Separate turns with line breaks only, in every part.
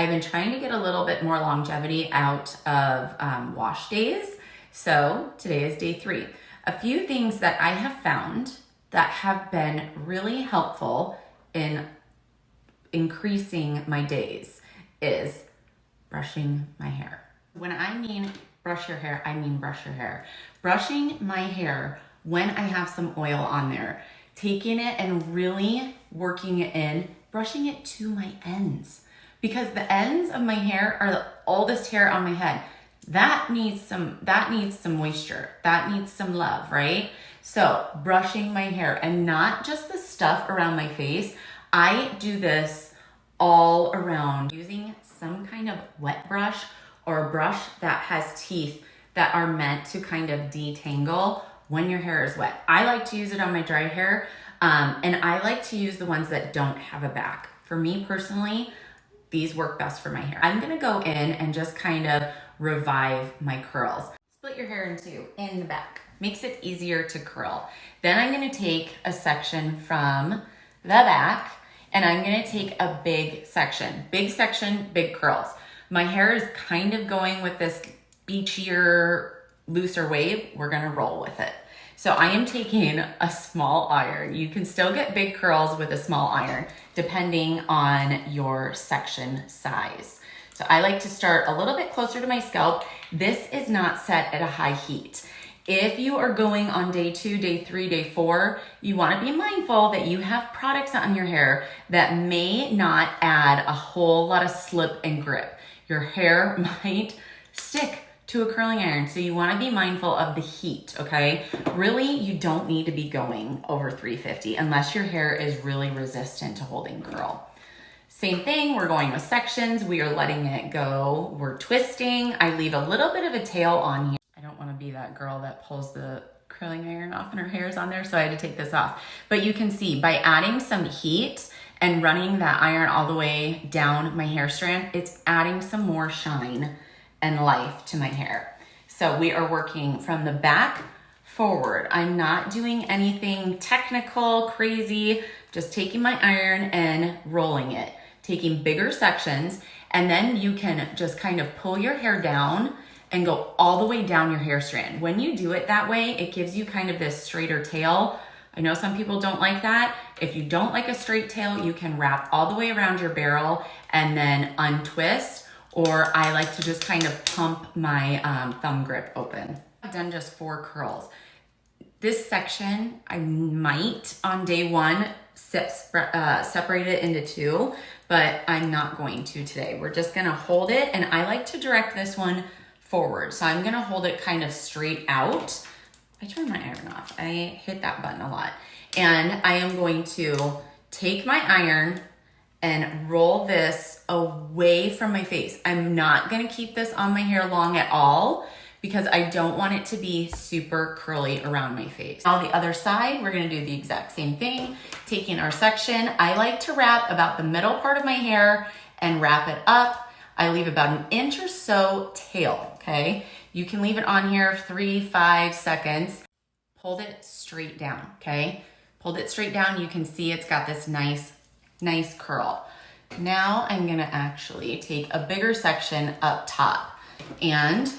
I've been trying to get a little bit more longevity out of wash days. So today is day 3. A few things that I have found that have been really helpful in increasing my days is brushing my hair. When I mean brush your hair, I mean brush your hair. Brushing my hair when I have some oil on there, taking it and really working it in, brushing it to my ends. Because the ends of my hair are the oldest hair on my head. That needs some moisture. That needs some love, right? So brushing my hair, and not just the stuff around my face. I do this all around using some kind of wet brush or a brush that has teeth that are meant to kind of detangle when your hair is wet. I like to use it on my dry hair, and I like to use the ones that don't have a back. For me personally, these work best for my hair. I'm gonna go in and just kind of revive my curls. Split your hair in two, in the back. Makes it easier to curl. Then I'm gonna take a section from the back, and I'm gonna take a big section, big curls. My hair is kind of going with this beachier, looser wave. We're gonna roll with it. So I am taking a small iron. You can still get big curls with a small iron, depending on your section size. So I like to start a little bit closer to my scalp. This is not set at a high heat. If you are going on day 2, day 3, day 4, you wanna be mindful that you have products on your hair that may not add a whole lot of slip and grip. Your hair might stick to a curling iron, so you wanna be mindful of the heat, okay? Really, you don't need to be going over 350 unless your hair is really resistant to holding curl. Same thing, we're going with sections. We are letting it go. We're twisting. I leave a little bit of a tail on here. I don't wanna be that girl that pulls the curling iron off and her hair's on there, so I had to take this off. But you can see by adding some heat and running that iron all the way down my hair strand, it's adding some more shine and life to my hair. So we are working from the back forward. I'm not doing anything technical, crazy, just taking my iron and rolling it, taking bigger sections, and then you can just kind of pull your hair down and go all the way down your hair strand. When you do it that way, it gives you kind of this straighter tail. I know some people don't like that. If you don't like a straight tail, you can wrap all the way around your barrel and then untwist, or I like to just kind of pump my thumb grip open. I've done just 4 curls. This section, I might on day 1 separate it into 2, but I'm not going to today. We're just gonna hold it, and I like to direct this one forward. So I'm gonna hold it kind of straight out. I turned my iron off. I hit that button a lot. And I am going to take my iron and roll this away from my face. I'm not gonna keep this on my hair long at all because I don't want it to be super curly around my face. On the other side, we're gonna do the exact same thing. Taking our section, I like to wrap about the middle part of my hair and wrap it up. I leave about an inch or so tail, okay? You can leave it on here 3-5 seconds. Pulled it straight down, okay? Pulled it straight down. You can see it's got this nice curl. Now I'm gonna actually take a bigger section up top and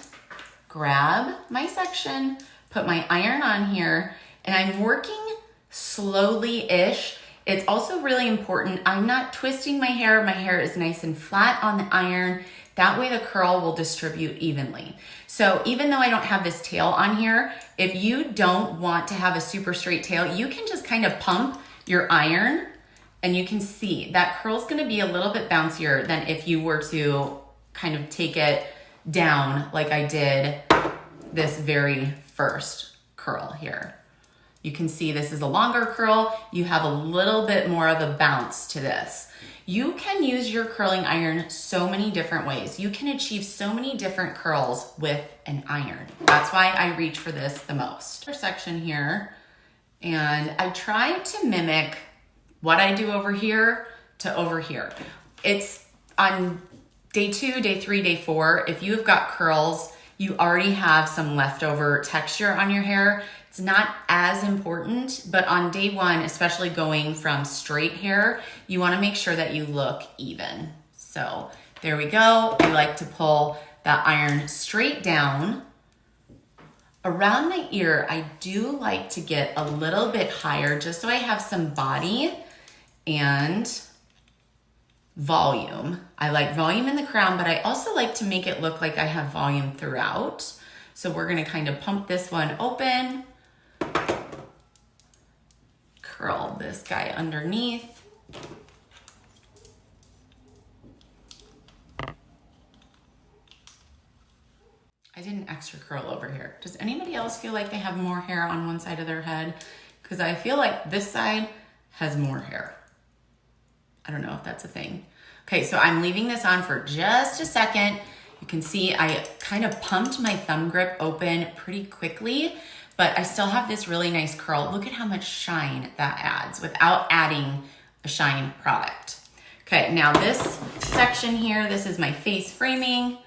grab my section, put my iron on here, and I'm working slowly-ish. It's also really important, I'm not twisting my hair. My hair is nice and flat on the iron. That way the curl will distribute evenly. So even though I don't have this tail on here, if you don't want to have a super straight tail, you can just kind of pump your iron, and you can see that curl's gonna be a little bit bouncier than if you were to kind of take it down like I did this very first curl here. You can see this is a longer curl. You have a little bit more of a bounce to this. You can use your curling iron so many different ways. You can achieve so many different curls with an iron. That's why I reach for this the most. Section here, and I try to mimic what I do over here to over here. It's on day 2, day 3, day 4. If you have got curls, you already have some leftover texture on your hair. It's not as important, but on day 1, especially going from straight hair, you wanna make sure that you look even. So There we go. I like to pull that iron straight down. Around my ear, I do like to get a little bit higher just so I have some body and volume. I like volume in the crown, but I also like to make it look like I have volume throughout. So we're gonna kind of pump this one open, curl this guy underneath. I did an extra curl over here. Does anybody else feel like they have more hair on one side of their head? Because I feel like this side has more hair. I don't know if that's a thing. Okay, so I'm leaving this on for just a second. You can see I kind of pumped my thumb grip open pretty quickly, but I still have this really nice curl. Look at how much shine that adds without adding a shine product. Okay, now this section here, this is my face framing.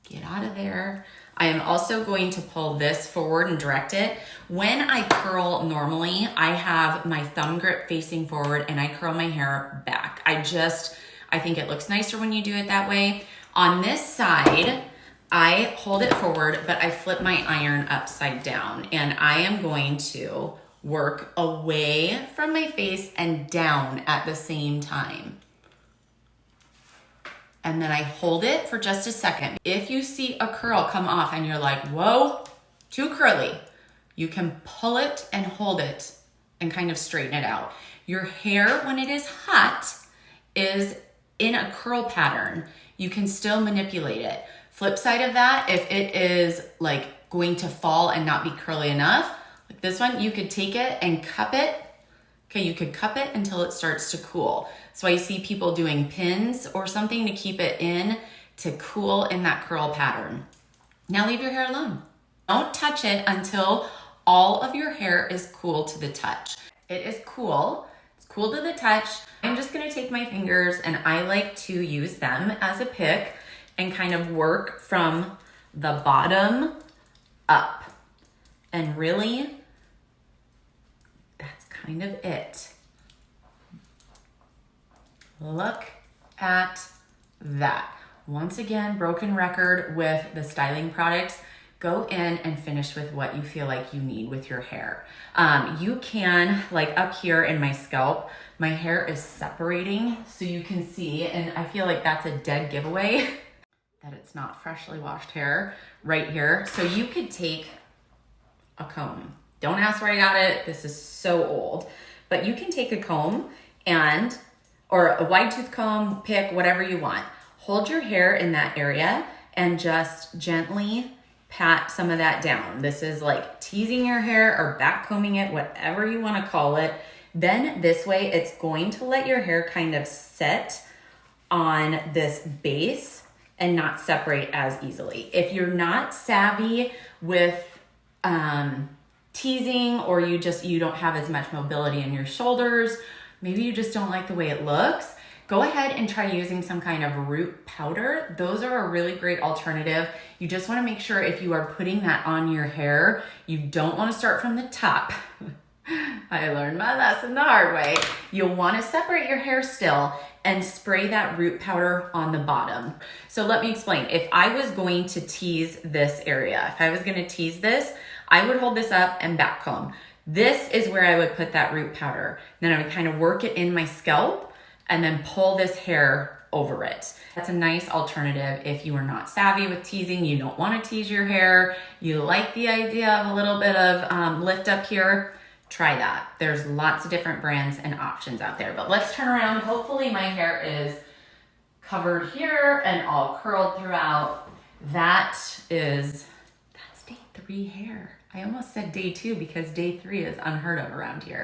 Get out of there. I am also going to pull this forward and direct it. When I curl normally, I have my thumb grip facing forward and I curl my hair back. I think it looks nicer when you do it that way. On this side, I hold it forward, but I flip my iron upside down and I am going to work away from my face and down at the same time. And then I hold it for just a second. If you see a curl come off and you're like, whoa, too curly, you can pull it and hold it and kind of straighten it out. Your hair, when it is hot, is in a curl pattern. You can still manipulate it. Flip side of that, if it is like going to fall and not be curly enough, like this one, you could take it and cup it. Okay, you could cup it until it starts to cool. So I see people doing pins or something to keep it in to cool in that curl pattern. Now leave your hair alone. Don't touch it until all of your hair is cool to the touch. It is cool, it's cool to the touch. I'm just gonna take my fingers and I like to use them as a pick and kind of work from the bottom up. And really, that's kind of it. Look at that. Once again, broken record with the styling products. Go in and finish with what you feel like you need with your hair. You can, like up here in my scalp, my hair is separating so you can see, and I feel like that's a dead giveaway that it's not freshly washed hair right here. So you could take a comb. Don't ask where I got it. This is so old, but you can take a comb or a wide tooth comb, pick whatever you want. Hold your hair in that area and just gently pat some of that down. This is like teasing your hair or back combing it, whatever you want to call it. Then this way it's going to let your hair kind of set on this base and not separate as easily. If you're not savvy with teasing, or you don't have as much mobility in your shoulders, maybe you just don't like the way it looks, go ahead and try using some kind of root powder. Those are a really great alternative. You just want to make sure if you are putting that on your hair, you don't want to start from the top. I learned my lesson the hard way. You'll want to separate your hair still and spray that root powder on the bottom. So let me explain. If I was going to tease this area, if I was going to tease this, I would hold this up and back comb. This is where I would put that root powder. Then I would kind of work it in my scalp and then pull this hair over it. That's a nice alternative if you are not savvy with teasing, you don't want to tease your hair, you like the idea of a little bit of lift up here, try that. There's lots of different brands and options out there. But let's turn around. Hopefully my hair is covered here and all curled throughout. That's day 3 hair. I almost said day 2 because day 3 is unheard of around here.